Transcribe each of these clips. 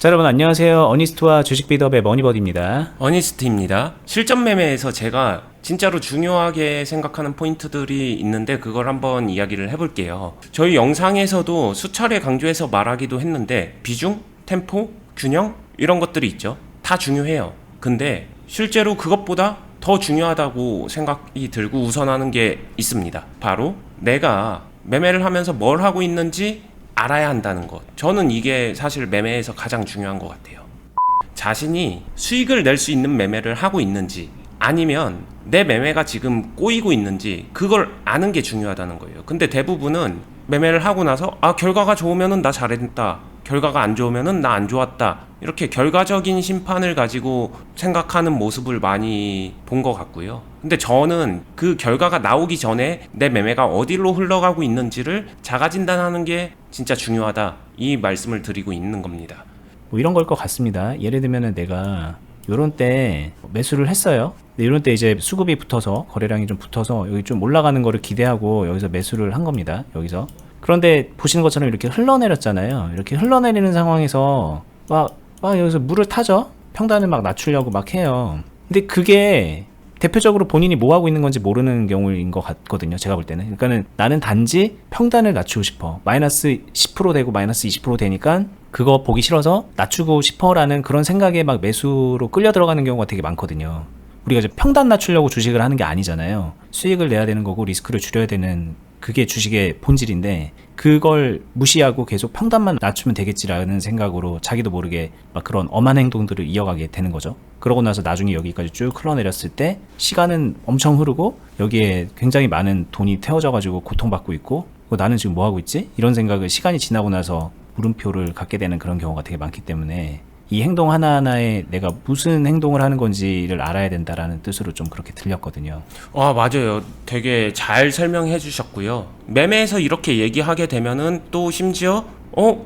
자, 여러분 안녕하세요. 어니스트와 주식비더의 머니버디입니다. 어니스트입니다. 실전 매매에서 제가 진짜로 중요하게 생각하는 포인트들이 있는데 그걸 한번 이야기를 해볼게요. 저희 영상에서도 수차례 강조해서 말하기도 했는데 비중, 템포, 균형 이런 것들이 있죠. 다 중요해요. 근데 실제로 그것보다 더 중요하다고 생각이 들고 우선하는 게 있습니다. 바로 내가 매매를 하면서 뭘 하고 있는지 알아야 한다는 것. 저는 이게 사실 매매에서 가장 중요한 것 같아요. 자신이 수익을 낼 수 있는 매매를 하고 있는지 아니면 내 매매가 지금 꼬이고 있는지 그걸 아는 게 중요하다는 거예요. 근데 대부분은 매매를 하고 나서 결과가 좋으면은 나 잘했다, 결과가 안 좋으면은 나 안 좋았다, 이렇게 결과적인 심판을 가지고 생각하는 모습을 많이 본 것 같고요. 근데 저는 그 결과가 나오기 전에 내 매매가 어디로 흘러가고 있는지를 자가 진단하는 게 진짜 중요하다, 이 말씀을 드리고 있는 겁니다. 뭐 이런 걸 것 같습니다. 예를 들면은 내가 요런 때 매수를 했어요. 근데 이런 때 이제 수급이 붙어서, 거래량이 좀 붙어서 여기 좀 올라가는 거를 기대하고 여기서 매수를 한 겁니다. 여기서. 그런데 보시는 것처럼 이렇게 흘러내렸잖아요. 이렇게 흘러내리는 상황에서 막 여기서 물을 타죠. 평단을 막 낮추려고 막 해요. 근데 그게 대표적으로 본인이 뭐 하고 있는 건지 모르는 경우인 것 같거든요. 제가 볼 때는. 그러니까는 나는 단지 평단을 낮추고 싶어. 마이너스 10% 되고 마이너스 20% 되니까 그거 보기 싫어서 낮추고 싶어라는 그런 생각에 막 매수로 끌려 들어가는 경우가 되게 많거든요. 우리가 이제 평단 낮추려고 주식을 하는 게 아니잖아요. 수익을 내야 되는 거고 리스크를 줄여야 되는, 그게 주식의 본질인데 그걸 무시하고 계속 평단만 낮추면 되겠지라는 생각으로 자기도 모르게 막 그런 엄한 행동들을 이어가게 되는 거죠. 그러고 나서 나중에 여기까지 쭉 흘러내렸을 때 시간은 엄청 흐르고 여기에 굉장히 많은 돈이 태워져 가지고 고통받고 있고, 나는 지금 뭐 하고 있지? 이런 생각을 시간이 지나고 나서 물음표를 갖게 되는 그런 경우가 되게 많기 때문에 이 행동 하나하나에 내가 무슨 행동을 하는 건지를 알아야 된다라는 뜻으로 좀 그렇게 들렸거든요. 맞아요. 되게 잘 설명해 주셨고요. 매매에서 이렇게 얘기하게 되면은 또 심지어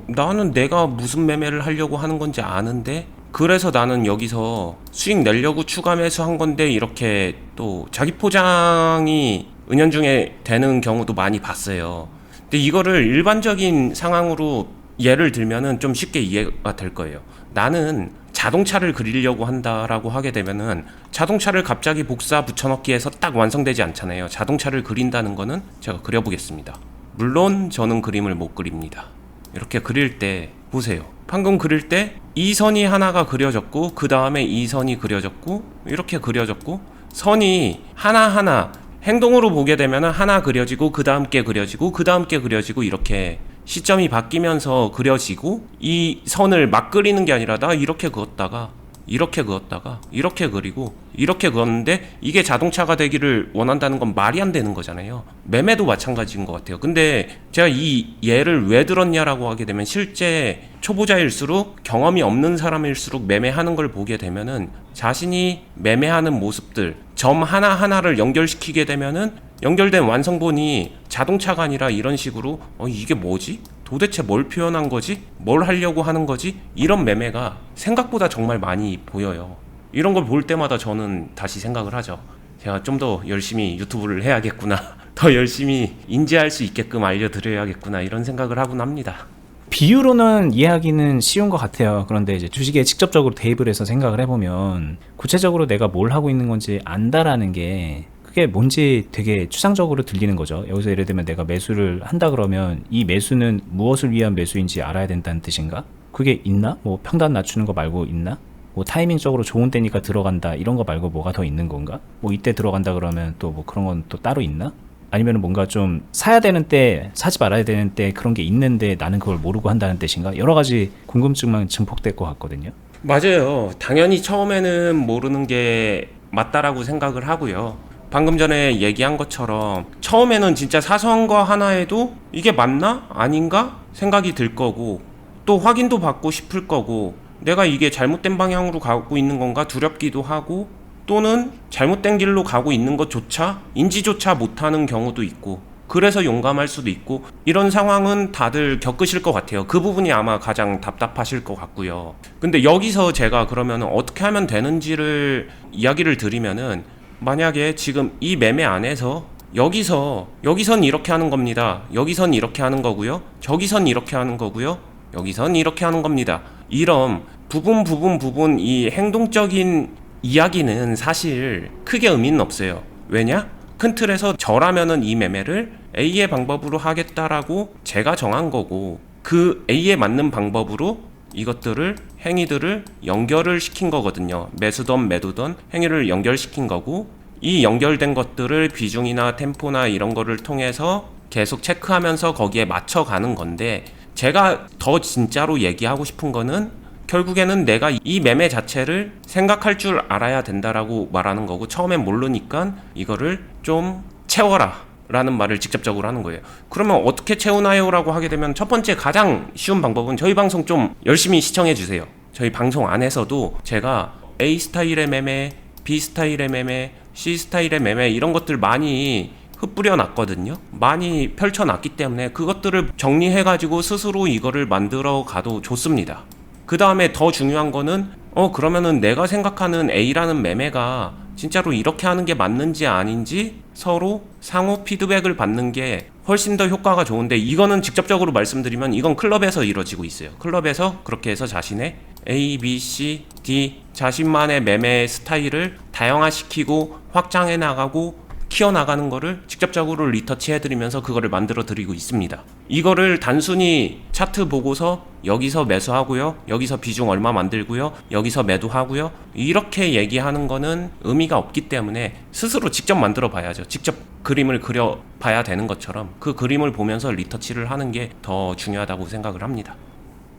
나는 내가 무슨 매매를 하려고 하는 건지 아는데 그래서 나는 여기서 수익 내려고 추가 매수한 건데, 이렇게 또 자기 포장이 은연중에 되는 경우도 많이 봤어요. 근데 이거를 일반적인 상황으로 예를 들면은 좀 쉽게 이해가 될 거예요. 나는 자동차를 그리려고 한다라고 하게 되면은 자동차를 갑자기 복사 붙여넣기 해서 딱 완성되지 않잖아요. 자동차를 그린다는 거는 제가 그려보겠습니다. 물론 저는 그림을 못 그립니다. 이렇게 그릴 때 보세요. 방금 그릴 때 이 선이 하나가 그려졌고 그 다음에 이 선이 그려졌고 이렇게 그려졌고, 선이 하나하나 행동으로 보게 되면 하나 그려지고 그 다음 게 그려지고 그 다음 게 그려지고, 이렇게 시점이 바뀌면서 그려지고, 이 선을 막 그리는 게 아니라 나 이렇게 그었다가 이렇게 그었다가 이렇게 그리고 이렇게 그었는데 이게 자동차가 되기를 원한다는 건 말이 안 되는 거잖아요. 매매도 마찬가지인 것 같아요. 근데 제가 이 예를 왜 들었냐라고 하게 되면, 실제 초보자일수록 경험이 없는 사람일수록 매매하는 걸 보게 되면은 자신이 매매하는 모습들, 점 하나하나를 연결시키게 되면은 연결된 완성본이 자동차가 아니라 이런 식으로 이게 뭐지? 도대체 뭘 표현한 거지? 뭘 하려고 하는 거지? 이런 매매가 생각보다 정말 많이 보여요. 이런 걸 볼 때마다 저는 다시 생각을 하죠. 제가 좀 더 열심히 유튜브를 해야겠구나. 더 열심히 인지할 수 있게끔 알려드려야겠구나. 이런 생각을 하곤 합니다. 비유로는 이해하기는 쉬운 것 같아요. 그런데 이제 주식에 직접적으로 대입을 해서 생각을 해보면 구체적으로 내가 뭘 하고 있는 건지 안다라는 게 그게 뭔지 되게 추상적으로 들리는 거죠. 여기서 예를 들면 내가 매수를 한다 그러면 이 매수는 무엇을 위한 매수인지 알아야 된다는 뜻인가? 그게 있나? 뭐 평단 낮추는 거 말고 있나? 뭐 타이밍적으로 좋은 때니까 들어간다 이런 거 말고 뭐가 더 있는 건가? 뭐 이때 들어간다 그러면 또 뭐 그런 건 또 따로 있나? 아니면 뭔가 좀 사야 되는 때 사지 말아야 되는 때 그런 게 있는데 나는 그걸 모르고 한다는 뜻인가? 여러 가지 궁금증만 증폭될 것 같거든요. 맞아요. 당연히 처음에는 모르는 게 맞다라고 생각을 하고요. 방금 전에 얘기한 것처럼 처음에는 진짜 사소한 거 하나에도 이게 맞나? 아닌가? 생각이 들 거고, 또 확인도 받고 싶을 거고, 내가 이게 잘못된 방향으로 가고 있는 건가 두렵기도 하고, 또는 잘못된 길로 가고 있는 것조차 인지조차 못하는 경우도 있고, 그래서 용감할 수도 있고, 이런 상황은 다들 겪으실 것 같아요. 그 부분이 아마 가장 답답하실 것 같고요. 근데 여기서 제가 그러면 어떻게 하면 되는지를 이야기를 드리면은, 만약에 지금 이 매매 안에서 여기선 이렇게 하는 겁니다. 여기선 이렇게 하는 거고요. 저기선 이렇게 하는 거고요. 여기선 이렇게 하는 겁니다. 이런 부분 이 행동적인 이야기는 사실 크게 의미는 없어요. 왜냐? 큰 틀에서 저라면은 이 매매를 A의 방법으로 하겠다라고 제가 정한 거고, 그 A에 맞는 방법으로 이것들을 행위들을 연결을 시킨 거거든요. 매수든 매도든 행위를 연결시킨 거고, 이 연결된 것들을 비중이나 템포나 이런 거를 통해서 계속 체크하면서 거기에 맞춰가는 건데, 제가 더 진짜로 얘기하고 싶은 거는 결국에는 내가 이 매매 자체를 생각할 줄 알아야 된다라고 말하는 거고, 처음엔 모르니까 이거를 좀 채워라 라는 말을 직접적으로 하는 거예요. 그러면 어떻게 채우나요? 라고 하게 되면 첫 번째 가장 쉬운 방법은 저희 방송 좀 열심히 시청해 주세요. 저희 방송 안에서도 제가 A 스타일의 매매, B 스타일의 매매, C 스타일의 매매 이런 것들 많이 흩뿌려 놨거든요. 많이 펼쳐 놨기 때문에 그것들을 정리해 가지고 스스로 이거를 만들어 가도 좋습니다. 그 다음에 더 중요한 거는 그러면은 내가 생각하는 A라는 매매가 진짜로 이렇게 하는 게 맞는지 아닌지 서로 상호 피드백을 받는 게 훨씬 더 효과가 좋은데, 이거는 직접적으로 말씀드리면 이건 클럽에서 이루어지고 있어요. 클럽에서 그렇게 해서 자신의 A, B, C, D 자신만의 매매 스타일을 다양화시키고 확장해 나가고 키워나가는 거를 직접적으로 리터치해드리면서 그거를 만들어드리고 있습니다. 이거를 단순히 차트 보고서 여기서 매수하고요, 여기서 비중 얼마 만들고요, 여기서 매도하고요, 이렇게 얘기하는 거는 의미가 없기 때문에 스스로 직접 만들어 봐야죠. 직접 그림을 그려 봐야 되는 것처럼 그 그림을 보면서 리터치를 하는 게 더 중요하다고 생각을 합니다.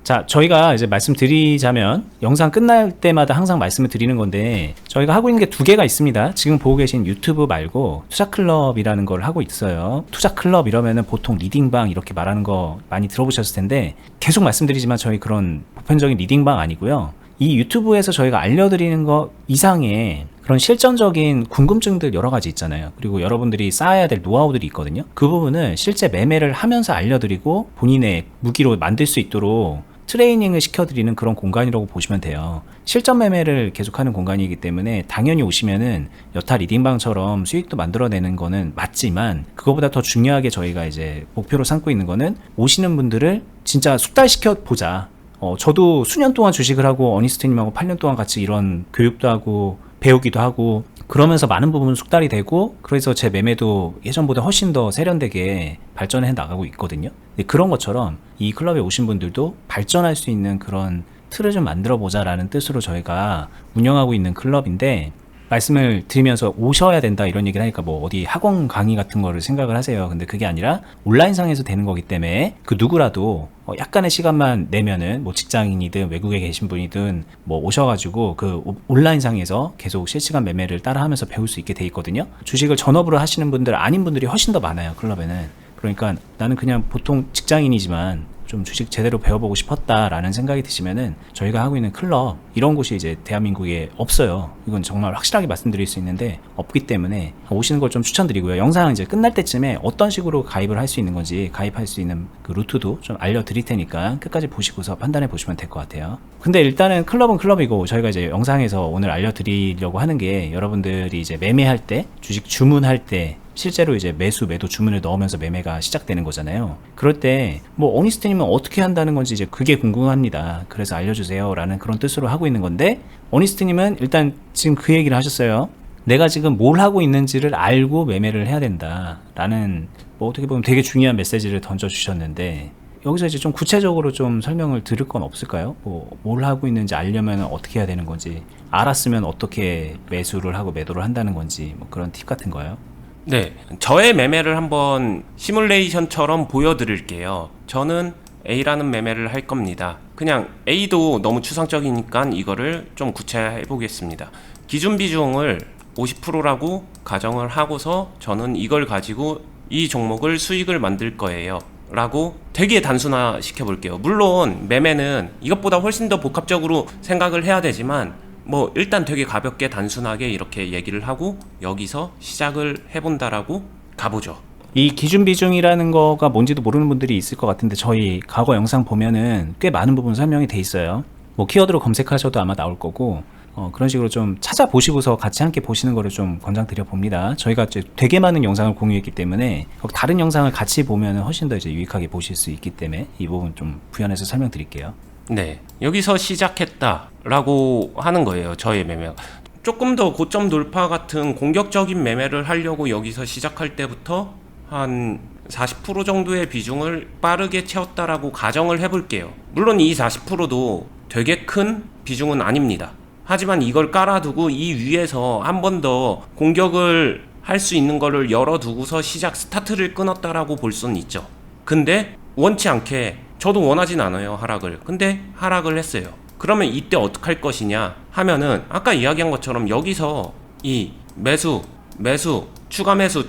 자, 저희가 이제 말씀드리자면 영상 끝날 때마다 항상 말씀을 드리는 건데, 저희가 하고 있는 게 두 개가 있습니다. 지금 보고 계신 유튜브 말고 투자클럽이라는 걸 하고 있어요. 투자클럽 이러면은 보통 리딩방 이렇게 말하는 거 많이 들어보셨을 텐데, 계속 말씀드리지만 저희 그런 보편적인 리딩방 아니고요. 이 유튜브에서 저희가 알려드리는 거 이상의 그런 실전적인 궁금증들 여러 가지 있잖아요. 그리고 여러분들이 쌓아야 될 노하우들이 있거든요. 그 부분은 실제 매매를 하면서 알려드리고 본인의 무기로 만들 수 있도록 트레이닝을 시켜드리는 그런 공간이라고 보시면 돼요. 실전 매매를 계속하는 공간이기 때문에 당연히 오시면은 여타 리딩방처럼 수익도 만들어내는 거는 맞지만, 그거보다 더 중요하게 저희가 이제 목표로 삼고 있는 거는 오시는 분들을 진짜 숙달시켜 보자. 저도 수년 동안 주식을 하고 어니스트님하고 8년 동안 같이 이런 교육도 하고 배우기도 하고 그러면서 많은 부분 숙달이 되고, 그래서 제 매매도 예전보다 훨씬 더 세련되게 발전해 나가고 있거든요. 근데 그런 것처럼 이 클럽에 오신 분들도 발전할 수 있는 그런 틀을 좀 만들어 보자라는 뜻으로 저희가 운영하고 있는 클럽인데, 말씀을 드리면서 오셔야 된다 이런 얘기를 하니까 뭐 어디 학원 강의 같은 거를 생각을 하세요. 근데 그게 아니라 온라인상에서 되는 거기 때문에 그 누구라도 약간의 시간만 내면은 뭐 직장인이든 외국에 계신 분이든 뭐 오셔가지고 그 온라인상에서 계속 실시간 매매를 따라하면서 배울 수 있게 돼 있거든요. 주식을 전업으로 하시는 분들 아닌 분들이 훨씬 더 많아요, 클럽에는. 그러니까 나는 그냥 보통 직장인이지만 좀 주식 제대로 배워보고 싶었다라는 생각이 드시면은 저희가 하고 있는 클럽, 이런 곳이 이제 대한민국에 없어요. 이건 정말 확실하게 말씀드릴 수 있는데 없기 때문에 오시는 걸 좀 추천드리고요. 영상 이제 끝날 때쯤에 어떤 식으로 가입을 할 수 있는 건지, 가입할 수 있는 그 루트도 좀 알려드릴 테니까 끝까지 보시고서 판단해 보시면 될 것 같아요. 근데 일단은 클럽은 클럽이고, 저희가 이제 영상에서 오늘 알려드리려고 하는 게, 여러분들이 이제 매매할 때, 주식 주문할 때 실제로 이제 매수, 매도 주문을 넣으면서 매매가 시작되는 거잖아요. 그럴 때 뭐 어니스트님은 어떻게 한다는 건지 이제 그게 궁금합니다. 그래서 알려주세요 라는 그런 뜻으로 하고 있는 건데, 어니스트님은 일단 지금 그 얘기를 하셨어요. 내가 지금 뭘 하고 있는지를 알고 매매를 해야 된다 라는, 뭐 어떻게 보면 되게 중요한 메시지를 던져주셨는데, 여기서 이제 좀 구체적으로 좀 설명을 드릴 건 없을까요? 뭐 뭘 하고 있는지 알려면 어떻게 해야 되는 건지, 알았으면 어떻게 매수를 하고 매도를 한다는 건지, 뭐 그런 팁 같은 거요. 네, 저의 매매를 한번 시뮬레이션처럼 보여드릴게요. 저는 A라는 매매를 할 겁니다. 그냥 A도 너무 추상적이니까 이거를 좀 구체화해 보겠습니다. 기준 비중을 50%라고 가정을 하고서 저는 이걸 가지고 이 종목을 수익을 만들 거예요 라고 되게 단순화 시켜볼게요. 물론 매매는 이것보다 훨씬 더 복합적으로 생각을 해야 되지만, 뭐 일단 되게 가볍게 단순하게 이렇게 얘기를 하고 여기서 시작을 해본다라고 가보죠. 이 기준 비중이라는 거가 뭔지도 모르는 분들이 있을 것 같은데, 저희 과거 영상 보면은 꽤 많은 부분 설명이 돼 있어요. 뭐 키워드로 검색하셔도 아마 나올 거고, 그런 식으로 좀 찾아보시고서 같이 함께 보시는 거를 좀 권장드려 봅니다. 저희가 이제 되게 많은 영상을 공유했기 때문에 다른 영상을 같이 보면 훨씬 더 이제 유익하게 보실 수 있기 때문에 이 부분 좀 부연해서 설명드릴게요. 네, 여기서 시작했다라고 하는 거예요. 저의 매매가. 조금 더 고점 돌파 같은 공격적인 매매를 하려고 여기서 시작할 때부터 한 40% 정도의 비중을 빠르게 채웠다라고 가정을 해볼게요. 물론 이 40%도 되게 큰 비중은 아닙니다. 하지만 이걸 깔아두고 이 위에서 한 번 더 공격을 할 수 있는 거를 열어두고서 시작 스타트를 끊었다라고 볼 수는 있죠. 근데 원치 않게 저도 원하진 않아요, 하락을. 근데 하락을 했어요. 그러면 이때 어떡할 것이냐 하면은 아까 이야기한 것처럼 여기서 이 매수, 추가 매수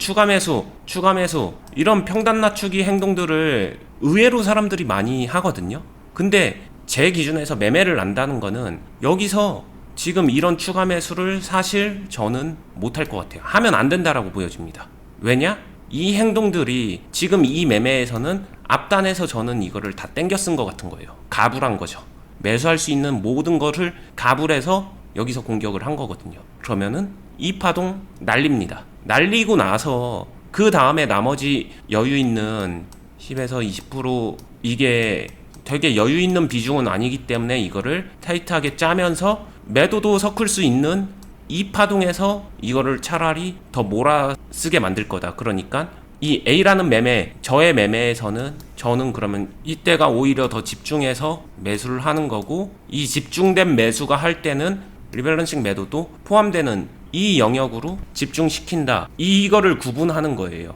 이런 평단 낮추기 행동들을 의외로 사람들이 많이 하거든요. 근데 제 기준에서 매매를 안다는 거는 여기서 지금 이런 추가 매수를 사실 저는 못할 것 같아요. 하면 안 된다라고 보여집니다. 왜냐? 이 행동들이 지금 이 매매에서는 앞단에서 저는 이거를 다 땡겨 쓴 것 같은 거예요. 가불한 거죠. 매수할 수 있는 모든 거를 가불해서 여기서 공격을 한 거거든요. 그러면은 이 파동 날립니다. 날리고 나서 그 다음에 나머지 여유 있는 10에서 20% 이게 되게 여유 있는 비중은 아니기 때문에 이거를 타이트하게 짜면서 매도도 섞을 수 있는 이 파동에서 이거를 차라리 더 몰아쓰게 만들 거다. 그러니까 이 A라는 매매, 저의 매매에서는 저는 그러면 이때가 오히려 더 집중해서 매수를 하는 거고, 이 집중된 매수가 할 때는 리밸런싱 매도도 포함되는 이 영역으로 집중시킨다. 이거를 구분하는 거예요.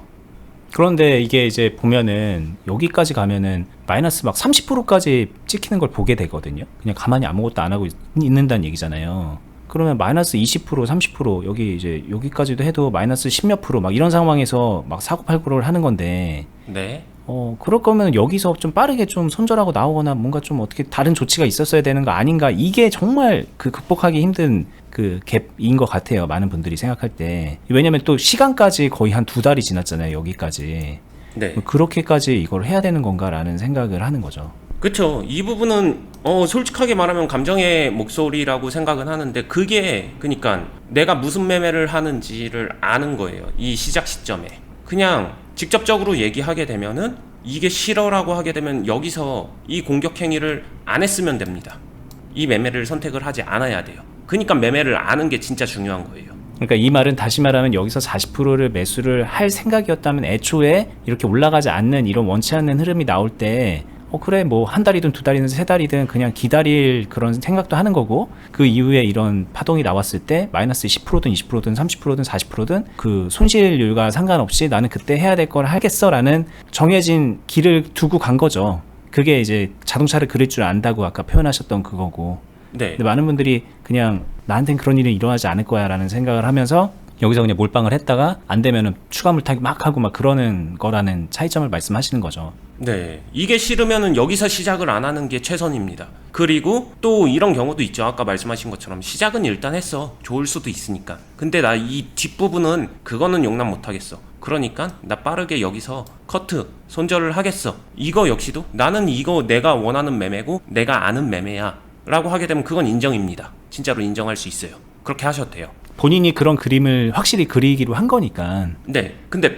그런데 이게 이제 보면은 여기까지 가면은 마이너스 막 30%까지 찍히는 걸 보게 되거든요. 그냥 가만히 아무것도 안 하고 있는다는 얘기잖아요. 그러면 마이너스 20%, 30% 여기 이제 여기까지도 해도 마이너스 10몇 프로 막 이런 상황에서 막 사고팔고를 하는 건데, 네. 그럴 거면 여기서 좀 빠르게 좀 손절하고 나오거나 뭔가 좀 어떻게 다른 조치가 있었어야 되는 거 아닌가. 이게 정말 그 극복하기 힘든 그 갭인 것 같아요. 많은 분들이 생각할 때. 왜냐면 또 시간까지 거의 한 2달이 지났잖아요. 여기까지. 네. 그렇게까지 이걸 해야 되는 건가라는 생각을 하는 거죠. 그쵸. 이 부분은 솔직하게 말하면 감정의 목소리라고 생각은 하는데, 그게 그니까 내가 무슨 매매를 하는지를 아는 거예요. 이 시작 시점에. 그냥 직접적으로 얘기하게 되면은 이게 싫어라고 하게 되면 여기서 이 공격 행위를 안 했으면 됩니다. 이 매매를 선택을 하지 않아야 돼요. 그러니까 매매를 아는 게 진짜 중요한 거예요. 그러니까 이 말은 다시 말하면 여기서 40%를 매수를 할 생각이었다면 애초에 이렇게 올라가지 않는 이런 원치 않는 흐름이 나올 때 그래 뭐 한 달이든 2달이든 3달이든 그냥 기다릴 그런 생각도 하는 거고, 그 이후에 이런 파동이 나왔을 때 마이너스 10%든 20%든 30%든 40%든 그 손실률과 상관없이 나는 그때 해야 될 걸 하겠어 라는 정해진 길을 두고 간 거죠. 그게 이제 자동차를 그릴 줄 안다고 아까 표현하셨던 그거고. 네. 근데 많은 분들이 그냥 나한텐 그런 일은 일어나지 않을 거야 라는 생각을 하면서 여기서 그냥 몰빵을 했다가 안 되면은 추가 물타기 막 하고 막 그러는 거라는 차이점을 말씀하시는 거죠. 네. 이게 싫으면은 여기서 시작을 안 하는 게 최선입니다. 그리고 또 이런 경우도 있죠. 아까 말씀하신 것처럼 시작은 일단 했어. 좋을 수도 있으니까. 근데 나 이 뒷부분은 그거는 용납 못 하겠어. 그러니까 나 빠르게 여기서 커트, 손절을 하겠어. 이거 역시도 나는 이거 내가 원하는 매매고 내가 아는 매매야 라고 하게 되면 그건 인정입니다. 진짜로 인정할 수 있어요. 그렇게 하셔도 돼요. 본인이 그런 그림을 확실히 그리기로 한 거니까. 네. 근데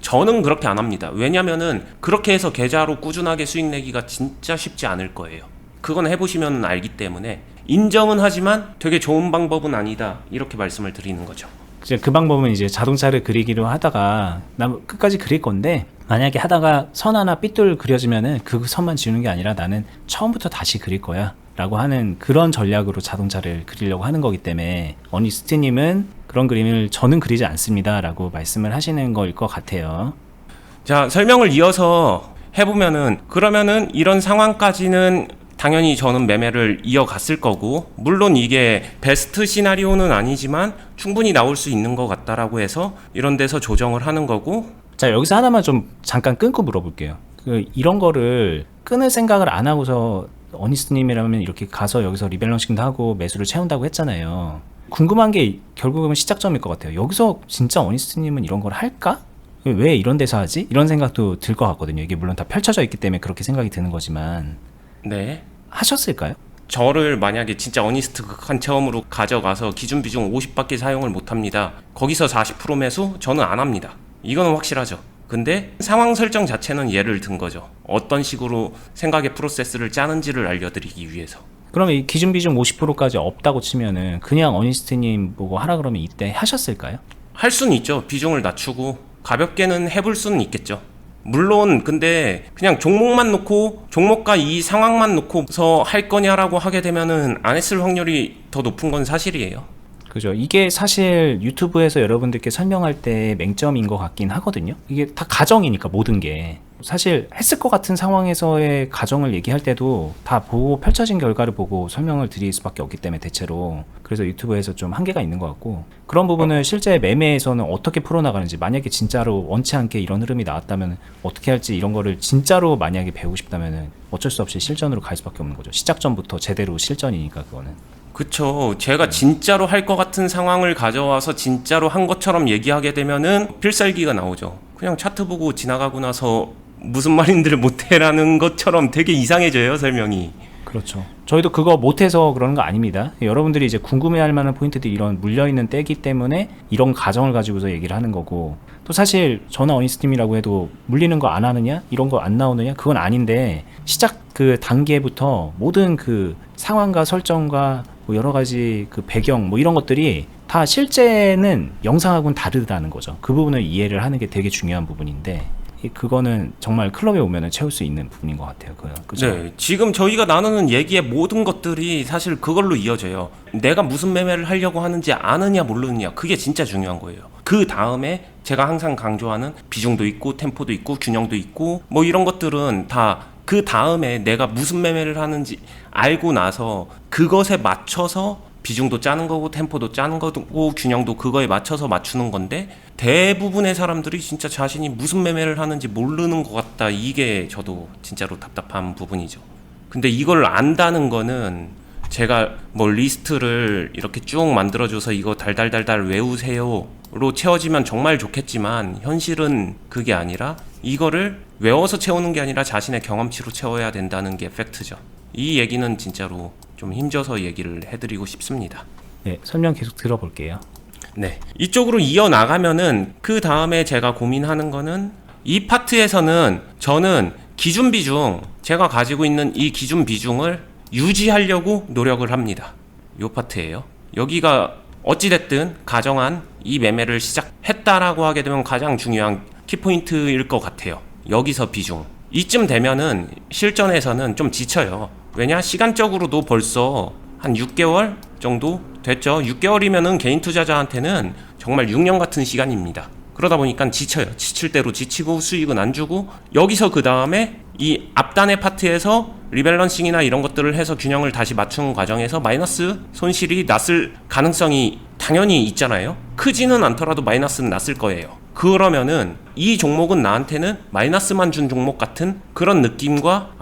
저는 그렇게 안 합니다. 왜냐면은 그렇게 해서 계좌로 꾸준하게 수익 내기가 진짜 쉽지 않을 거예요. 그건 해보시면 알기 때문에 인정은 하지만 되게 좋은 방법은 아니다. 이렇게 말씀을 드리는 거죠. 이제 그 방법은 이제 자동차를 그리기로 하다가 나 끝까지 그릴 건데, 만약에 하다가 선 하나 삐뚤 그려지면은 그 선만 지우는 게 아니라 나는 처음부터 다시 그릴 거야 라고 하는 그런 전략으로 자동차를 그리려고 하는 거기 때문에, 어니스트님은 그런 그림을 저는 그리지 않습니다 라고 말씀을 하시는 거일 것 같아요. 자, 설명을 이어서 해보면은, 그러면은 이런 상황까지는 당연히 저는 매매를 이어갔을 거고, 물론 이게 베스트 시나리오는 아니지만 충분히 나올 수 있는 것 같다라고 해서 이런 데서 조정을 하는 거고. 자, 여기서 하나만 좀 잠깐 끊고 물어볼게요. 이런 거를 끊을 생각을 안 하고서 어니스트님이라면 이렇게 가서 여기서 리밸런싱도 하고 매수를 채운다고 했잖아요. 궁금한 게 결국은 시작점일 것 같아요. 여기서 진짜 어니스트님은 이런 걸 할까? 왜 이런 데서 하지? 이런 생각도 들 것 같거든요. 이게 물론 다 펼쳐져 있기 때문에 그렇게 생각이 드는 거지만. 네. 하셨을까요? 저를 만약에 진짜 어니스트 극한 체험으로 가져가서 기준 비중 50밖에 사용을 못합니다. 거기서 40% 매수? 저는 안 합니다. 이거는 확실하죠. 근데 상황 설정 자체는 예를 든 거죠. 어떤 식으로 생각의 프로세스를 짜는지를 알려드리기 위해서. 그러면 이 기준 비중 50%까지 없다고 치면은 그냥 어니스트님 보고 하라 그러면 이때 하셨을까요? 할 수는 있죠. 비중을 낮추고 가볍게는 해볼 수는 있겠죠. 물론 근데 그냥 종목만 놓고 종목과 이 상황만 놓고서 할 거냐라고 하게 되면은 안 했을 확률이 더 높은 건 사실이에요. 그죠. 이게 사실 유튜브에서 여러분들께 설명할 때 맹점인 것 같긴 하거든요. 이게 다 가정이니까 모든 게. 사실 했을 것 같은 상황에서의 가정을 얘기할 때도 다 보고 펼쳐진 결과를 보고 설명을 드릴 수밖에 없기 때문에 대체로. 그래서 유튜브에서 좀 한계가 있는 것 같고 그런 부분을 실제 매매에서는 어떻게 풀어나가는지 만약에 진짜로 원치 않게 이런 흐름이 나왔다면 어떻게 할지 이런 거를 진짜로 만약에 배우고 싶다면 어쩔 수 없이 실전으로 갈 수밖에 없는 거죠. 시작 전부터 제대로 실전이니까 그거는. 그쵸. 제가 진짜로 할 것 같은 상황을 가져와서 진짜로 한 것처럼 얘기하게 되면은 필살기가 나오죠. 그냥 차트 보고 지나가고 나서 무슨 말인지를 못해라는 것처럼 되게 이상해져요, 설명이. 그렇죠. 저희도 그거 못해서 그러는 거 아닙니다. 여러분들이 이제 궁금해할 만한 포인트들이 이런 물려있는 때기 때문에 이런 가정을 가지고서 얘기를 하는 거고 또 사실 저나 어니스팀이라고 해도 물리는 거 안 하느냐? 이런 거 안 나오느냐? 그건 아닌데 시작 그 단계부터 모든 그 상황과 설정과 뭐 여러 가지 그 배경 뭐 이런 것들이 다 실제는 영상하고는 다르다는 거죠. 그 부분을 이해를 하는 게 되게 중요한 부분인데 그거는 정말 클럽에 오면은 채울 수 있는 부분인 것 같아요. 그죠? 네, 지금 저희가 나누는 얘기의 모든 것들이 사실 그걸로 이어져요. 내가 무슨 매매를 하려고 하는지 아느냐 모르느냐 그게 진짜 중요한 거예요. 그 다음에 제가 항상 강조하는 비중도 있고 템포도 있고 균형도 있고 뭐 이런 것들은 다 그 다음에 내가 무슨 매매를 하는지 알고 나서 그것에 맞춰서 비중도 짜는 거고 템포도 짜는 거고 균형도 그거에 맞춰서 맞추는 건데 대부분의 사람들이 진짜 자신이 무슨 매매를 하는지 모르는 것 같다. 이게 저도 진짜로 답답한 부분이죠. 근데 이걸 안다는 거는 제가 뭐 리스트를 이렇게 쭉 만들어줘서 이거 달달달달 외우세요로 채워지면 정말 좋겠지만 현실은 그게 아니라 이거를 외워서 채우는 게 아니라 자신의 경험치로 채워야 된다는 게 팩트죠. 이 얘기는 진짜로 좀 힘줘서 얘기를 해드리고 싶습니다. 네, 설명 계속 들어볼게요. 네, 이쪽으로 이어나가면은 그 다음에 제가 고민하는 거는 이 파트에서는 저는 기준 비중, 제가 가지고 있는 이 기준 비중을 유지하려고 노력을 합니다. 요 파트예요. 여기가 어찌됐든 가정한 이 매매를 시작했다라고 하게 되면 가장 중요한 키포인트일 것 같아요. 여기서 비중. 이쯤 되면은 실전에서는 좀 지쳐요. 왜냐? 시간적으로도 벌써 한 6개월 정도 됐죠. 6개월이면은 개인 투자자한테는 정말 6년 같은 시간입니다. 그러다 보니까 지쳐요. 지칠 대로 지치고 수익은 안 주고 여기서 그 다음에 이 앞단의 파트에서 리밸런싱이나 이런 것들을 해서 균형을 다시 맞추는 과정에서 마이너스 손실이 났을 가능성이 당연히 있잖아요. 크지는 않더라도 마이너스는 났을 거예요. 그러면은 이 종목은 나한테는 마이너스만 준 종목 같은 그런 느낌과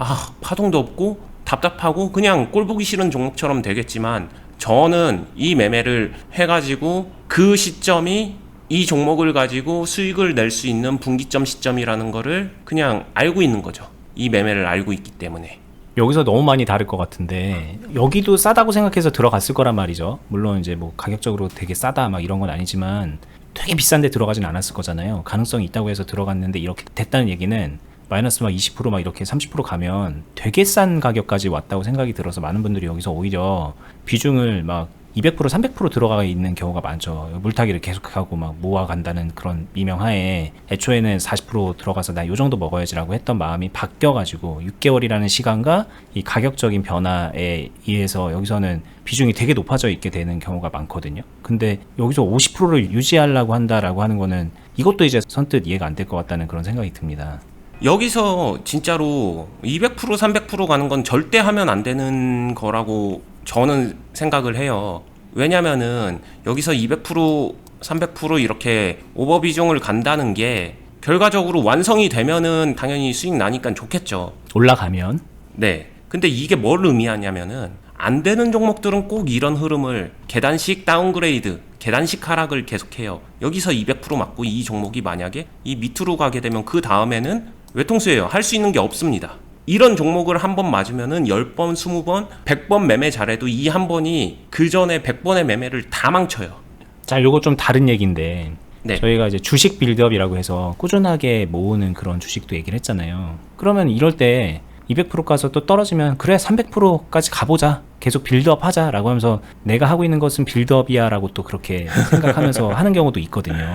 파동도 없고 답답하고 그냥 꼴보기 싫은 종목처럼 되겠지만 저는 이 매매를 해가지고 그 시점이 이 종목을 가지고 수익을 낼 수 있는 분기점 시점이라는 거를 그냥 알고 있는 거죠. 이 매매를 알고 있기 때문에. 여기서 너무 많이 다를 것 같은데 여기도 싸다고 생각해서 들어갔을 거란 말이죠. 물론 이제 뭐 가격적으로 되게 싸다 막 이런 건 아니지만 되게 비싼데 들어가진 않았을 거잖아요. 가능성이 있다고 해서 들어갔는데 이렇게 됐다는 얘기는 마이너스 막 20% 막 이렇게 30% 가면 되게 싼 가격까지 왔다고 생각이 들어서 많은 분들이 여기서 오히려 비중을 막 200% 300% 들어가 있는 경우가 많죠. 물타기를 계속하고 막 모아간다는 그런 미명하에 애초에는 40% 들어가서 나 요 정도 먹어야지라고 했던 마음이 바뀌어가지고 6개월이라는 시간과 이 가격적인 변화에 의해서 여기서는 비중이 되게 높아져 있게 되는 경우가 많거든요. 근데 여기서 50%를 유지하려고 한다라고 하는 거는 이것도 이제 선뜻 이해가 안 될 것 같다는 그런 생각이 듭니다. 여기서 진짜로 200% 300% 가는 건 절대 하면 안 되는 거라고 저는 생각을 해요. 왜냐면은 여기서 200% 300% 이렇게 오버 비중을 간다는 게 결과적으로 완성이 되면은 당연히 수익 나니까 좋겠죠. 올라가면. 네. 근데 이게 뭘 의미하냐면은 안 되는 종목들은 꼭 이런 흐름을 계단식 다운그레이드, 계단식 하락을 계속해요. 여기서 200% 맞고 이 종목이 만약에 이 밑으로 가게 되면 그 다음에는 외통수예요. 할 수 있는 게 없습니다. 이런 종목을 한 번 맞으면은 10번, 20번, 100번 매매 잘해도 이 한 번이 그 전에 100번의 매매를 다 망쳐요. 자, 요거 좀 다른 얘기인데 네. 저희가 이제 주식 빌드업이라고 해서 꾸준하게 모으는 그런 주식도 얘기를 했잖아요. 그러면 이럴 때 200% 가서 또 떨어지면 그래 300%까지 가보자, 계속 빌드업 하자 라고 하면서 내가 하고 있는 것은 빌드업이야 라고 또 그렇게 생각하면서 하는 경우도 있거든요.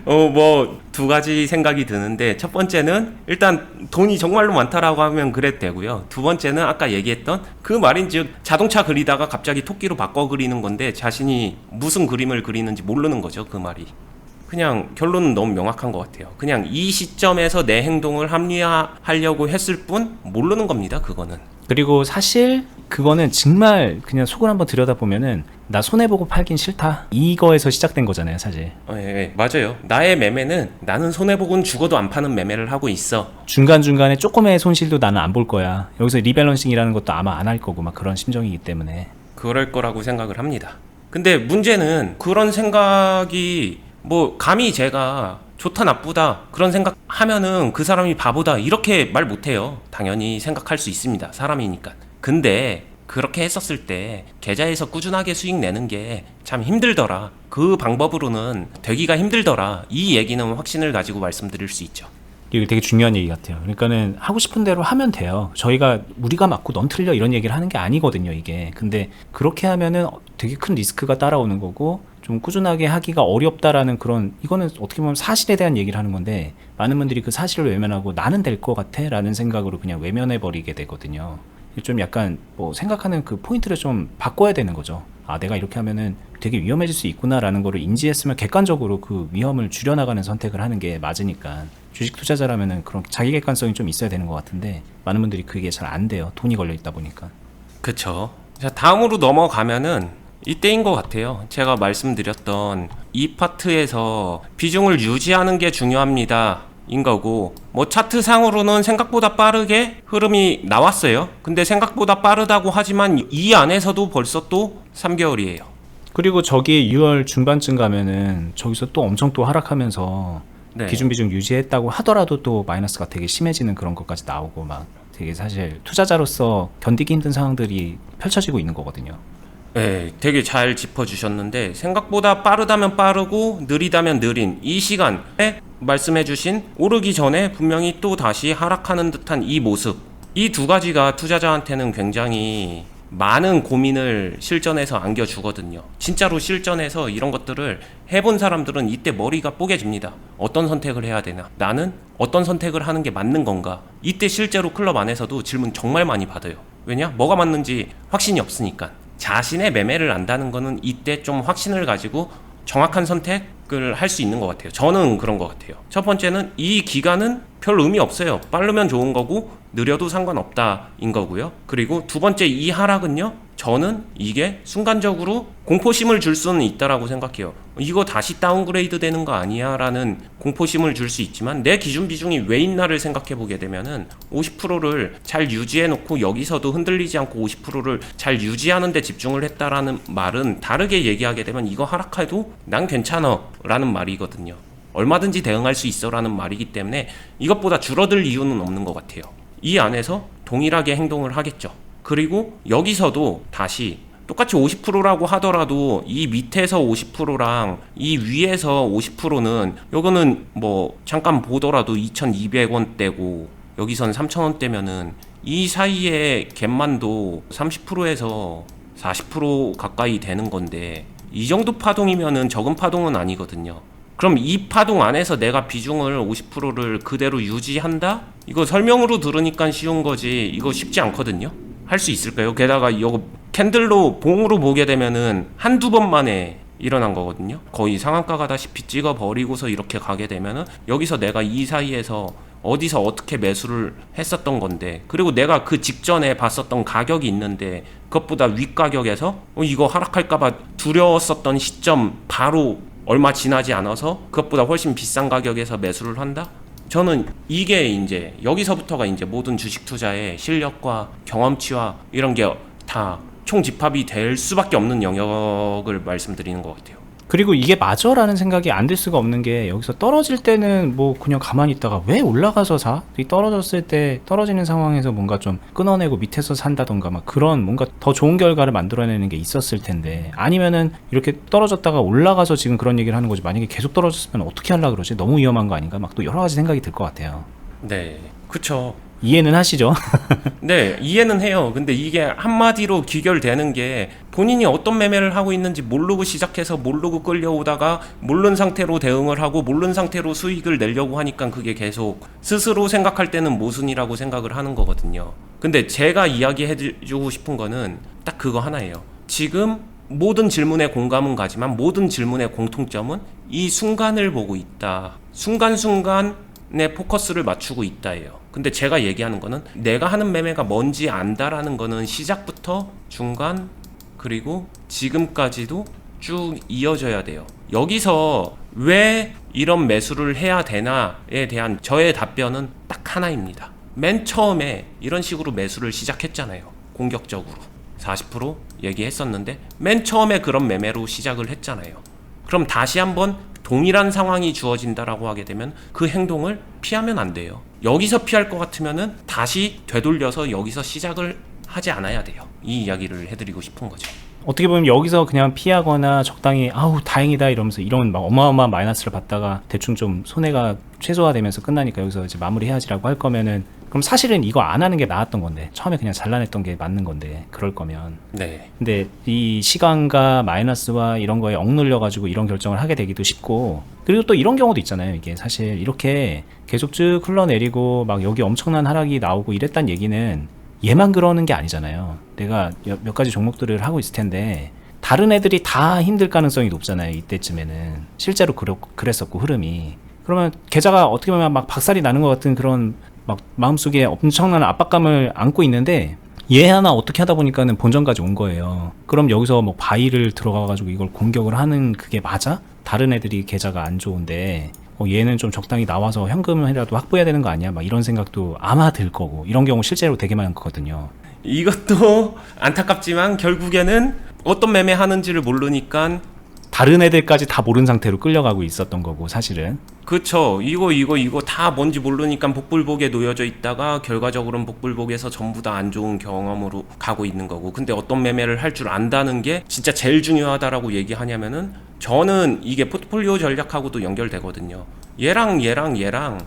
뭐 두 가지 생각이 드는데, 첫 번째는 일단 돈이 정말로 많다라고 하면 그래도 되고요. 두 번째는 아까 얘기했던 그 말인즉 자동차 그리다가 갑자기 토끼로 바꿔 그리는 건데 자신이 무슨 그림을 그리는지 모르는 거죠. 그 말이 그냥 결론은 너무 명확한 것 같아요. 그냥 이 시점에서 내 행동을 합리화하려고 했을 뿐 모르는 겁니다. 그거는. 그리고 사실 그거는 정말 그냥 속을 한번 들여다보면은 나 손해보고 팔긴 싫다, 이거에서 시작된 거잖아요 사실. 예, 맞아요. 나의 매매는 나는 손해보고는 죽어도 안 파는 매매를 하고 있어. 중간중간에 조금의 손실도 나는 안 볼 거야. 여기서 리밸런싱이라는 것도 아마 안 할 거고 막 그런 심정이기 때문에 그럴 거라고 생각을 합니다. 근데 문제는 그런 생각이 뭐 감히 제가 좋다 나쁘다 그런 생각 하면은 그 사람이 바보다 이렇게 말 못해요. 당연히 생각할 수 있습니다. 사람이니까. 근데 그렇게 했었을 때 계좌에서 꾸준하게 수익 내는 게 참 힘들더라. 그 방법으로는 되기가 힘들더라. 이 얘기는 확신을 가지고 말씀드릴 수 있죠. 이게 되게 중요한 얘기 같아요. 그러니까는 하고 싶은 대로 하면 돼요. 저희가 우리가 맞고 넌 틀려 이런 얘기를 하는 게 아니거든요 이게. 근데 그렇게 하면은 되게 큰 리스크가 따라오는 거고 좀 꾸준하게 하기가 어렵다라는 그런, 이거는 어떻게 보면 사실에 대한 얘기를 하는 건데 많은 분들이 그 사실을 외면하고 나는 될 것 같아 라는 생각으로 그냥 외면해 버리게 되거든요. 좀 약간 뭐 생각하는 그 포인트를 좀 바꿔야 되는 거죠. 아, 내가 이렇게 하면은 되게 위험해질 수 있구나 라는 거를 인지했으면 객관적으로 그 위험을 줄여나가는 선택을 하는 게 맞으니까. 주식 투자자라면은 그런 자기 객관성이 좀 있어야 되는 것 같은데 많은 분들이 그게 잘 안 돼요. 돈이 걸려 있다 보니까. 그쵸. 자, 다음으로 넘어가면은 이때인 것 같아요. 제가 말씀드렸던 이 파트에서 비중을 유지하는 게 중요합니다 인 거고, 뭐 차트 상으로는 생각보다 빠르게 흐름이 나왔어요. 근데 생각보다 빠르다고 하지만 이 안에서도 벌써 또 3개월이에요. 그리고 저기 6월 중반쯤 가면은 저기서 또 엄청 또 하락하면서 네. 기준 비중 유지했다고 하더라도 또 마이너스가 되게 심해지는 그런 것까지 나오고 막 되게 사실 투자자로서 견디기 힘든 상황들이 펼쳐지고 있는 거거든요. 네, 되게 잘 짚어주셨는데, 생각보다 빠르다면 빠르고 느리다면 느린 이 시간에 말씀해주신 오르기 전에 분명히 또 다시 하락하는 듯한 이 모습, 이 두 가지가 투자자한테는 굉장히 많은 고민을 실전에서 안겨주거든요. 진짜로 실전에서 이런 것들을 해본 사람들은 이때 머리가 뽀개집니다. 어떤 선택을 해야 되나? 나는 어떤 선택을 하는 게 맞는 건가? 이때 실제로 클럽 안에서도 질문 정말 많이 받아요. 왜냐? 뭐가 맞는지 확신이 없으니까. 자신의 매매를 안다는 거는 이때 좀 확신을 가지고 정확한 선택을 할 수 있는 것 같아요. 저는 그런 것 같아요. 첫 번째는 이 기간은 별 의미 없어요. 빠르면 좋은 거고 느려도 상관없다인 거고요. 그리고 두 번째, 이 하락은요, 저는 이게 순간적으로 공포심을 줄 수는 있다라고 생각해요. 이거 다시 다운그레이드 되는 거 아니야 라는 공포심을 줄 수 있지만, 내 기준 비중이 왜 있나를 생각해 보게 되면은 50%를 잘 유지해 놓고 여기서도 흔들리지 않고 50%를 잘 유지하는 데 집중을 했다라는 말은, 다르게 얘기하게 되면 이거 하락해도 난 괜찮아 라는 말이거든요. 얼마든지 대응할 수 있어 라는 말이기 때문에 이것보다 줄어들 이유는 없는 것 같아요. 이 안에서 동일하게 행동을 하겠죠. 그리고 여기서도 다시 똑같이 50%라고 하더라도 이 밑에서 50%랑 이 위에서 50%는 요거는 뭐 잠깐 보더라도 2,200원대고 여기선 3,000원대면은 이 사이에 갭만도 30%에서 40% 가까이 되는 건데, 이 정도 파동이면은 적은 파동은 아니거든요. 그럼 이 파동 안에서 내가 비중을 50%를 그대로 유지한다? 이거 설명으로 들으니까 쉬운 거지 이거 쉽지 않거든요. 할 수 있을까요? 게다가 이거 캔들로 봉으로 보게 되면은 한두 번 만에 일어난 거거든요. 거의 상한가 가다시피 찍어 버리고서 이렇게 가게 되면은 여기서 내가 이 사이에서 어디서 어떻게 매수를 했었던 건데, 그리고 내가 그 직전에 봤었던 가격이 있는데 그것보다 윗가격에서 이거 하락할까봐 두려웠었던 시점 바로 얼마 지나지 않아서 그것보다 훨씬 비싼 가격에서 매수를 한다? 저는 이게 이제 여기서부터가 이제 모든 주식 투자의 실력과 경험치와 이런 게 다 총집합이 될 수밖에 없는 영역을 말씀드리는 것 같아요. 그리고 이게 맞아라는 생각이 안 들 수가 없는 게 여기서 떨어질 때는 뭐 그냥 가만히 있다가 왜 올라가서 사? 이 떨어졌을 때 떨어지는 상황에서 뭔가 좀 끊어내고 밑에서 산다던가 막 그런 뭔가 더 좋은 결과를 만들어내는 게 있었을 텐데 아니면은 이렇게 떨어졌다가 올라가서 지금 그런 얘기를 하는 거지. 만약에 계속 떨어졌으면 어떻게 하려고 그러지? 너무 위험한 거 아닌가? 막 또 여러 가지 생각이 들 것 같아요. 네, 그쵸. 이해는 하시죠? 네, 이해는 해요. 근데 이게 한마디로 귀결되는 게 본인이 어떤 매매를 하고 있는지 모르고 시작해서 모르고 끌려오다가 모르는 상태로 대응을 하고 모르는 상태로 수익을 내려고 하니까 그게 계속 스스로 생각할 때는 모순이라고 생각을 하는 거거든요. 근데 제가 이야기해주고 싶은 거는 딱 그거 하나예요. 지금 모든 질문에 공감은 가지만 모든 질문의 공통점은 이 순간을 보고 있다. 순간순간에 포커스를 맞추고 있다예요. 근데 제가 얘기하는 거는 내가 하는 매매가 뭔지 안다라는 거는 시작부터 중간 그리고 지금까지도 쭉 이어져야 돼요. 여기서 왜 이런 매수를 해야 되나에 대한 저의 답변은 딱 하나입니다. 맨 처음에 이런 식으로 매수를 시작했잖아요. 공격적으로 40% 얘기했었는데 맨 처음에 그런 매매로 시작을 했잖아요. 그럼 다시 한번 동일한 상황이 주어진다라고 하게 되면 그 행동을 피하면 안 돼요. 여기서 피할 것 같으면은 다시 되돌려서 여기서 시작을 하지 않아야 돼요. 이 이야기를 해드리고 싶은 거죠. 어떻게 보면 여기서 그냥 피하거나 적당히 아우 다행이다 이러면서 이런 막 어마어마한 마이너스를 받다가 대충 좀 손해가 최소화되면서 끝나니까 여기서 이제 마무리해야지라고 할 거면은 그럼 사실은 이거 안 하는 게 나았던 건데 처음에 그냥 잘라냈던 게 맞는 건데 그럴 거면 네. 근데 이 시간과 마이너스와 이런 거에 억눌려 가지고 이런 결정을 하게 되기도 쉽고 그리고 또 이런 경우도 있잖아요. 이게 사실 이렇게 계속 쭉 흘러내리고 막 여기 엄청난 하락이 나오고 이랬단 얘기는 얘만 그러는 게 아니잖아요. 내가 몇 가지 종목들을 하고 있을 텐데 다른 애들이 다 힘들 가능성이 높잖아요. 이때쯤에는 실제로 그랬었고 흐름이 그러면 계좌가 어떻게 보면 막 박살이 나는 것 같은 그런 막 마음속에 엄청난 압박감을 안고 있는데 얘 하나 어떻게 하다 보니까는 본전까지 온 거예요. 그럼 여기서 뭐 바이를 들어가가지고 이걸 공격을 하는 그게 맞아? 다른 애들이 계좌가 안 좋은데 얘는 좀 적당히 나와서 현금이라도 확보해야 되는 거 아니야? 막 이런 생각도 아마 들 거고 이런 경우 실제로 되게 많거든요. 이것도 안타깝지만 결국에는 어떤 매매 하는지를 모르니까 다른 애들까지 다 모르는 상태로 끌려가고 있었던 거고 사실은 그쵸. 이거 다 뭔지 모르니까 복불복에 놓여져 있다가 결과적으로는 복불복에서 전부 다 안 좋은 경험으로 가고 있는 거고 근데 어떤 매매를 할 줄 안다는 게 진짜 제일 중요하다라고 얘기하냐면은 저는 이게 포트폴리오 전략하고도 연결되거든요. 얘랑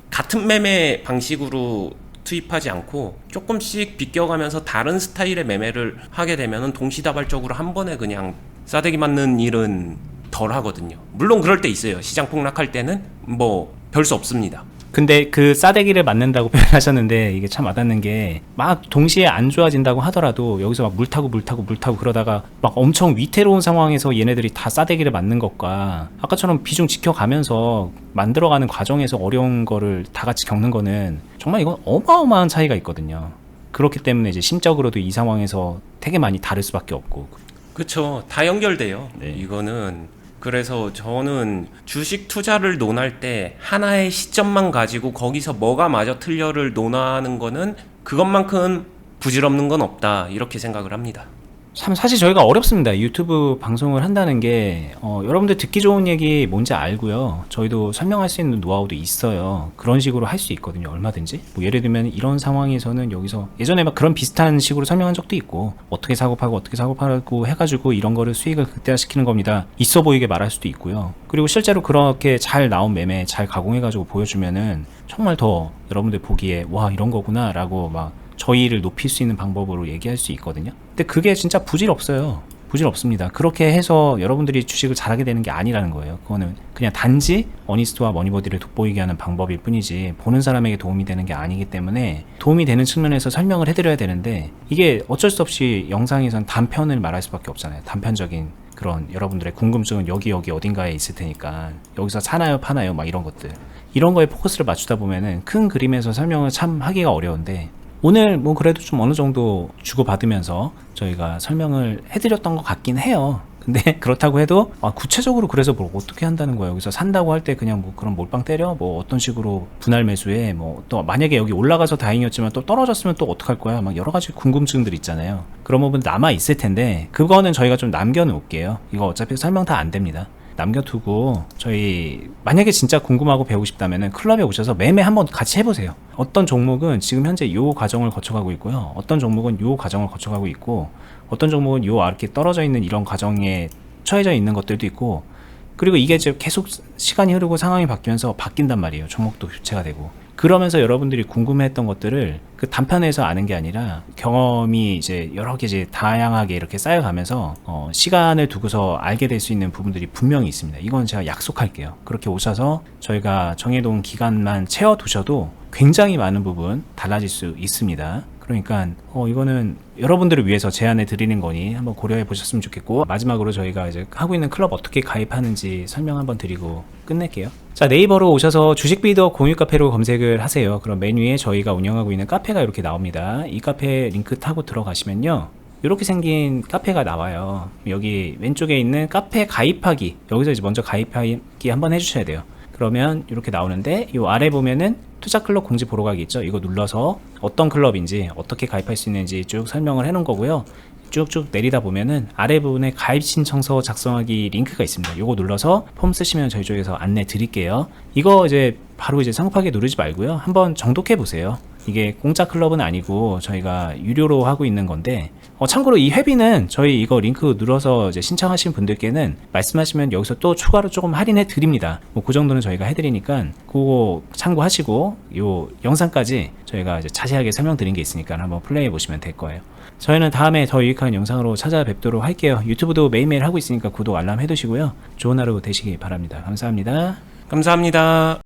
같은 매매 방식으로 투입하지 않고 조금씩 비껴가면서 다른 스타일의 매매를 하게 되면은 동시다발적으로 한 번에 그냥 싸대기 맞는 일은 덜 하거든요. 물론 그럴 때 있어요. 시장 폭락할 때는 뭐 별 수 없습니다. 근데 그 싸대기를 맞는다고 표현하셨는데 이게 참 와닿는 게 막 동시에 안 좋아진다고 하더라도 여기서 막 물 타고 그러다가 막 엄청 위태로운 상황에서 얘네들이 다 싸대기를 맞는 것과 아까처럼 비중 지켜가면서 만들어가는 과정에서 어려운 거를 다 같이 겪는 거는 정말 이건 어마어마한 차이가 있거든요. 그렇기 때문에 이제 심적으로도 이 상황에서 되게 많이 다를 수밖에 없고 그쵸. 다 연결돼요. 네. 이거는 그래서 저는 주식 투자를 논할 때 하나의 시점만 가지고 거기서 뭐가 맞아 틀려를 논하는 거는 그것만큼 부질없는 건 없다 이렇게 생각을 합니다. 참 사실 저희가 어렵습니다. 유튜브 방송을 한다는 게 여러분들 듣기 좋은 얘기 뭔지 알고요. 저희도 설명할 수 있는 노하우도 있어요. 그런 식으로 할 수 있거든요. 얼마든지. 뭐 예를 들면 이런 상황에서는 여기서 예전에 막 그런 비슷한 식으로 설명한 적도 있고 어떻게 사고 팔고 해가지고 이런 거를 수익을 극대화시키는 겁니다. 있어 보이게 말할 수도 있고요. 그리고 실제로 그렇게 잘 나온 매매 잘 가공해가지고 보여주면은 정말 더 여러분들 보기에 와 이런 거구나 라고 막 저희를 높일 수 있는 방법으로 얘기할 수 있거든요. 근데 그게 진짜 부질없어요. 부질없습니다. 그렇게 해서 여러분들이 주식을 잘하게 되는 게 아니라는 거예요. 그거는 그냥 단지 어니스트와 머니버디를 돋보이게 하는 방법일 뿐이지 보는 사람에게 도움이 되는 게 아니기 때문에 도움이 되는 측면에서 설명을 해드려야 되는데 이게 어쩔 수 없이 영상에선 단편을 말할 수밖에 없잖아요. 단편적인 그런 여러분들의 궁금증은 여기 어딘가에 있을 테니까 여기서 사나요 파나요 막 이런 것들 이런 거에 포커스를 맞추다 보면은 큰 그림에서 설명을 참 하기가 어려운데 오늘 뭐 그래도 좀 어느 정도 주고받으면서 저희가 설명을 해드렸던 것 같긴 해요. 근데 그렇다고 해도 구체적으로 그래서 뭘 어떻게 한다는 거예요. 여기서 산다고 할 때 그냥 뭐 그런 몰빵 때려 뭐 어떤 식으로 분할 매수해 뭐 또 만약에 여기 올라가서 다행이었지만 또 떨어졌으면 또 어떡할 거야 막 여러 가지 궁금증들 있잖아요. 그런 부분 남아 있을 텐데 그거는 저희가 좀 남겨 놓을게요. 이거 어차피 설명 다 안 됩니다. 남겨두고 저희 만약에 진짜 궁금하고 배우고 싶다면은 클럽에 오셔서 매매 한번 같이 해보세요. 어떤 종목은 지금 현재 요 과정을 거쳐가고 있고요. 어떤 종목은 요 과정을 거쳐가고 있고 어떤 종목은 요 이렇게 떨어져 있는 이런 과정에 처해져 있는 것들도 있고 그리고 이게 이제 계속 시간이 흐르고 상황이 바뀌면서 바뀐단 말이에요. 종목도 교체가 되고. 그러면서 여러분들이 궁금해했던 것들을 그 단편에서 아는 게 아니라 경험이 이제 여러 개 이제 다양하게 이렇게 쌓여가면서 시간을 두고서 알게 될 수 있는 부분들이 분명히 있습니다. 이건 제가 약속할게요. 그렇게 오셔서 저희가 정해놓은 기간만 채워두셔도 굉장히 많은 부분 달라질 수 있습니다. 그러니까 이거는 여러분들을 위해서 제안해 드리는 거니 한번 고려해 보셨으면 좋겠고 마지막으로 저희가 이제 하고 있는 클럽 어떻게 가입하는지 설명 한번 드리고 끝낼게요. 자, 네이버로 오셔서 주식 비더 공유 카페로 검색을 하세요. 그럼 메뉴에 저희가 운영하고 있는 카페가 이렇게 나옵니다. 이 카페 링크 타고 들어가시면요. 이렇게 생긴 카페가 나와요. 여기 왼쪽에 있는 카페 가입하기, 여기서 이제 먼저 가입하기 한번 해주셔야 돼요. 그러면 이렇게 나오는데 이 아래 보면은 투자 클럽 공지 보러 가기 있죠. 이거 눌러서 어떤 클럽인지 어떻게 가입할 수 있는지 쭉 설명을 해 놓은 거고요. 쭉쭉 내리다 보면은 아래 부분에 가입 신청서 작성하기 링크가 있습니다. 요거 눌러서 폼 쓰시면 저희 쪽에서 안내 드릴게요. 이거 이제 바로 이제 성급하게 누르지 말고요. 한번 정독해 보세요. 이게 공짜 클럽은 아니고 저희가 유료로 하고 있는 건데 참고로 이 회비는 저희 이거 링크 눌러서 이제 신청하신 분들께는 말씀하시면 여기서 또 추가로 조금 할인해 드립니다. 뭐 그 정도는 저희가 해드리니까 그거 참고하시고 요 영상까지 저희가 이제 자세하게 설명드린 게 있으니까 한번 플레이해 보시면 될 거예요. 저희는 다음에 더 유익한 영상으로 찾아뵙도록 할게요. 유튜브도 매일매일 하고 있으니까 구독 알람 해두시고요. 좋은 하루 되시기 바랍니다. 감사합니다. 감사합니다.